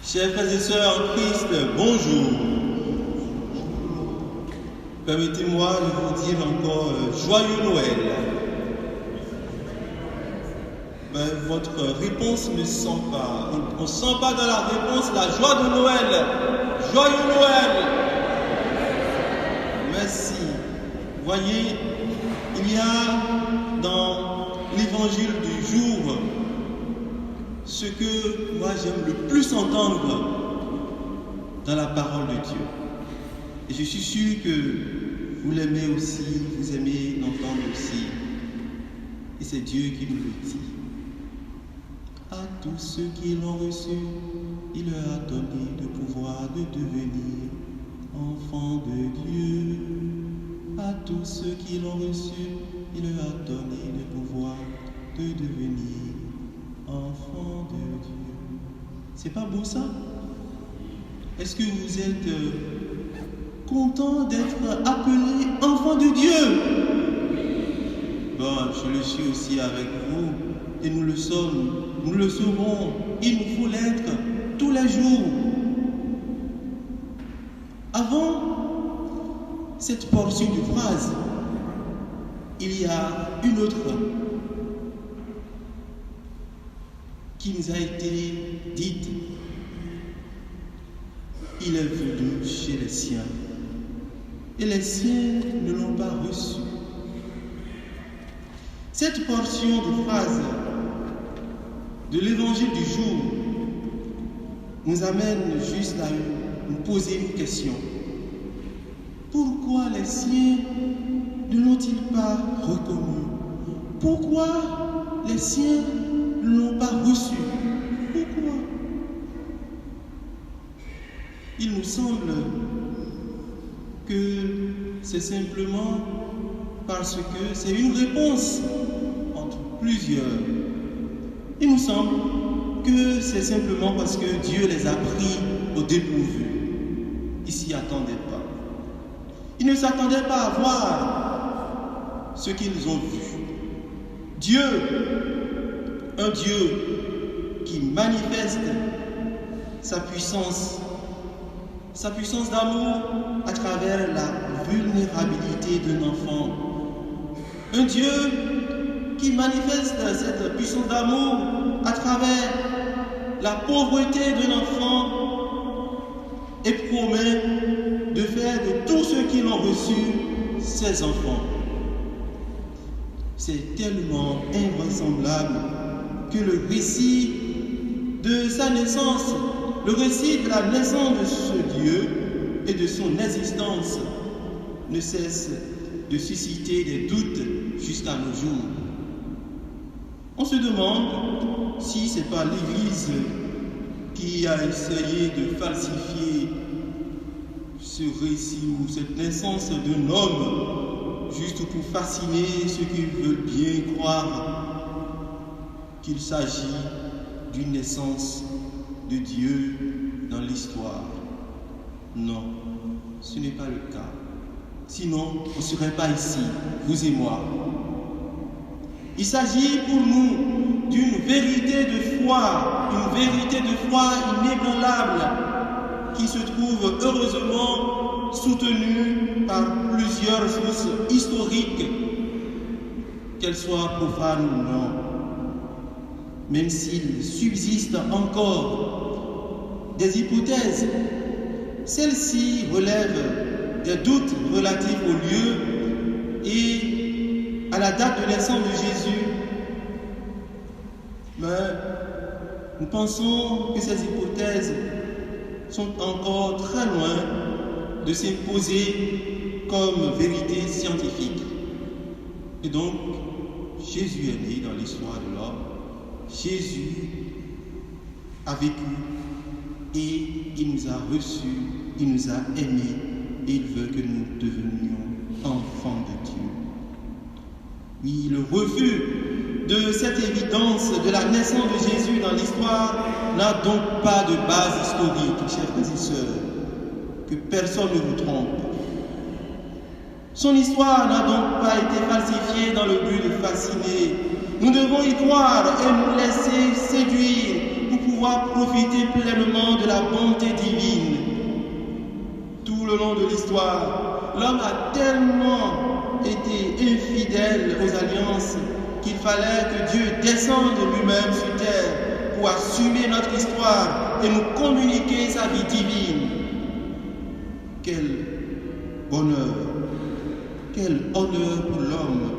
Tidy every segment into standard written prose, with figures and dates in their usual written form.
Chers frères et sœurs en Christ, bonjour. Permettez-moi de vous dire encore joyeux Noël. Mais votre réponse ne sent pas. On ne sent pas dans la réponse la joie de Noël. Joyeux Noël. Merci. Voyez, il y a dans l'évangile du jour ce que moi j'aime le plus entendre dans la parole de Dieu. Et je suis sûr que vous l'aimez aussi, vous aimez l'entendre aussi. Et c'est Dieu qui nous le dit. À tous ceux qui l'ont reçu, il leur a donné le pouvoir de devenir enfants de Dieu. À tous ceux qui l'ont reçu, il leur a donné le pouvoir de devenir enfants de Dieu. C'est pas beau ça? Est-ce que vous êtes content d'être appelé enfant de Dieu? Bon, je le suis aussi avec vous et nous le sommes, nous le serons. Il nous faut l'être tous les jours. Avant cette portion de phrase, il y a une autre qui nous a été dite. Il est venu chez les siens et les siens ne l'ont pas reçu. Cette portion de phrase de l'évangile du jour nous amène juste à nous poser une question. Pourquoi les siens ne l'ont-ils pas reconnu? Pourquoi les siens ne l'ont pas reçu? Pourquoi? Il nous semble que c'est simplement parce que c'est une réponse entre plusieurs. Il nous semble que c'est simplement parce que Dieu les a pris au dépourvu. Ils ne s'y attendaient pas. Ils ne s'attendaient pas à voir ce qu'ils ont vu. Dieu, un Dieu qui manifeste sa puissance d'amour à travers la vulnérabilité d'un enfant. Un Dieu qui manifeste cette puissance d'amour à travers la pauvreté d'un enfant et promet de faire de tous ceux qui l'ont reçu ses enfants. C'est tellement invraisemblable que le récit de sa naissance, le récit de la naissance de ce Dieu et de son existence ne cesse de susciter des doutes jusqu'à nos jours. On se demande si ce n'est pas l'Église qui a essayé de falsifier ce récit ou cette naissance d'un homme juste pour fasciner ceux qui veulent bien croire qu'il s'agit d'une naissance de Dieu dans l'histoire. Non, ce n'est pas le cas. Sinon, on ne serait pas ici, vous et moi. Il s'agit pour nous d'une vérité de foi inébranlable qui se trouve heureusement soutenue par plusieurs sources historiques, qu'elles soient profanes ou non. Même s'il subsiste encore des hypothèses, celles-ci relèvent des doutes relatifs au lieu et à la date de naissance de Jésus. Mais nous pensons que ces hypothèses sont encore très loin de s'imposer comme vérité scientifique. Et donc, Jésus est né dans l'histoire de l'homme. Jésus a vécu et il nous a reçus, il nous a aimés et il veut que nous devenions enfants de Dieu. Oui, le refus de cette évidence de la naissance de Jésus dans l'histoire n'a donc pas de base historique, chers frères et sœurs, que personne ne vous trompe. Son histoire n'a donc pas été falsifiée dans le but de fasciner. Nous devons y croire et nous laisser séduire pour pouvoir pouvoir profiter pleinement de la bonté divine. Tout le long de l'histoire, l'homme a tellement été infidèle aux alliances qu'il fallait que Dieu descende lui-même sur terre pour assumer notre histoire et nous communiquer sa vie divine. Quel bonheur, quel honneur pour l'homme.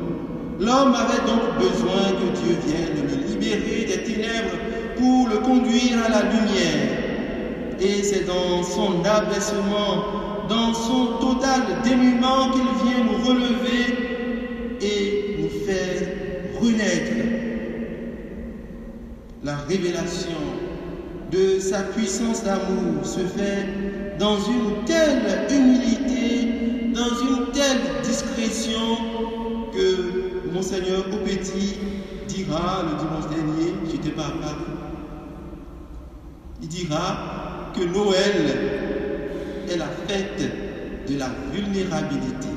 L'homme avait donc besoin que Dieu vienne le libérer des ténèbres pour le conduire à la lumière. Et c'est dans son abaissement, dans son total dénuement qu'il vient nous relever et nous faire renaître. La révélation de sa puissance d'amour se fait dans une telle humilité, dans une telle discrétion que Monseigneur Aupetit dira le dimanche dernier, je n'étais pas à Paris, il dira que Noël est la fête de la vulnérabilité.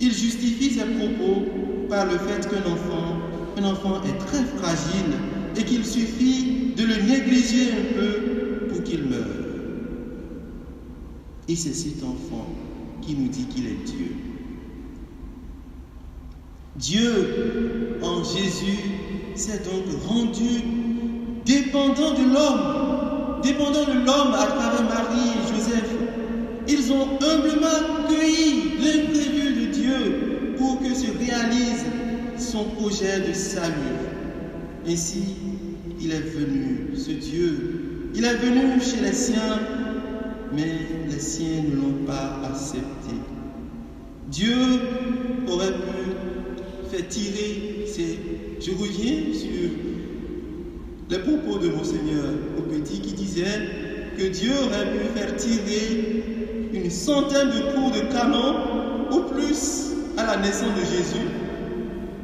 Il justifie ses propos par le fait qu'un enfant est très fragile et qu'il suffit de le négliger un peu pour qu'il meure. Et c'est cet enfant qui nous dit qu'il est Dieu. Dieu, en Jésus, s'est donc rendu dépendant de l'homme à travers Marie et Joseph. Ils ont humblement cueilli l'imprévu de Dieu pour que se réalise son projet de salut. Ainsi, il est venu, ce Dieu, il est venu chez les siens, mais les siens ne l'ont pas accepté. Dieu aurait pu faire tirer Je reviens sur les propos de Monseigneur Aupetit qui disait que Dieu aurait pu faire tirer une centaine de coups de canon au plus à la naissance de Jésus,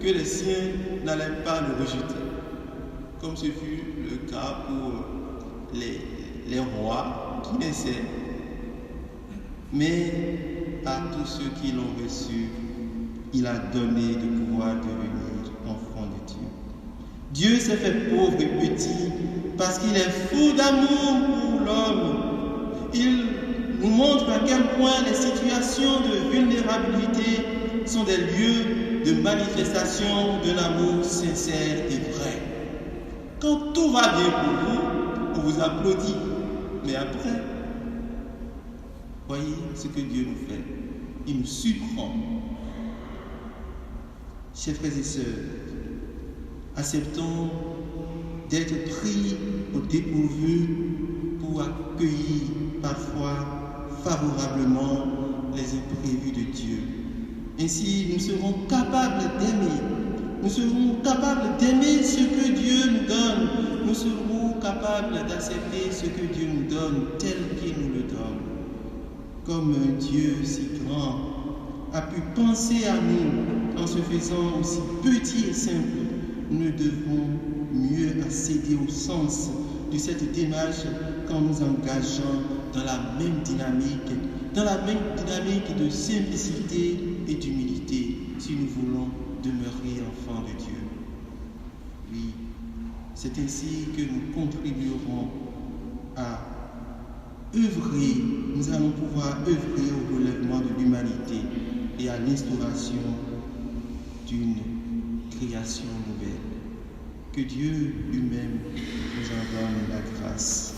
que les siens n'allaient pas le rejeter, comme ce fut le cas pour les rois qui naissaient. Mais à tous ceux qui l'ont reçu, il a donné de pouvoir devenir enfants de Dieu. Dieu s'est fait pauvre et petit parce qu'il est fou d'amour pour l'homme. Il nous montre à quel point les situations de vulnérabilité sont des lieux de manifestation d'un amour sincère et vrai. Quand tout va bien pour vous, on vous applaudit. Mais après, voyez ce que Dieu nous fait. Il nous surprend. Chers frères et sœurs, acceptons d'être pris au dépourvu pour accueillir parfois favorablement les imprévus de Dieu. Ainsi, nous serons capables d'aimer. Nous serons capables d'aimer ce que Dieu nous donne. Nous serons capables d'accepter ce que Dieu nous donne tel qu'il nous le donne. Comme un Dieu si grand a pu penser à nous en se faisant aussi petit et simple, nous devons mieux accéder au sens de cette démarche quand nous engageons dans la même dynamique de simplicité et d'humilité, si nous voulons demeurer enfants de Dieu. Oui, c'est ainsi que nous contribuerons à œuvrer, nous allons pouvoir œuvrer au relèvement de l'humanité et à l'instauration d'une création nouvelle. Que Dieu lui-même nous en donne la grâce.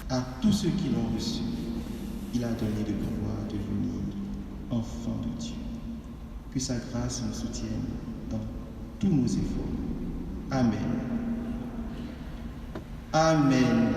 À tous ceux qui l'ont reçu, il a donné le pouvoir de devenir enfants de Dieu. Que sa grâce nous soutienne dans tous nos efforts. Amen. Amen.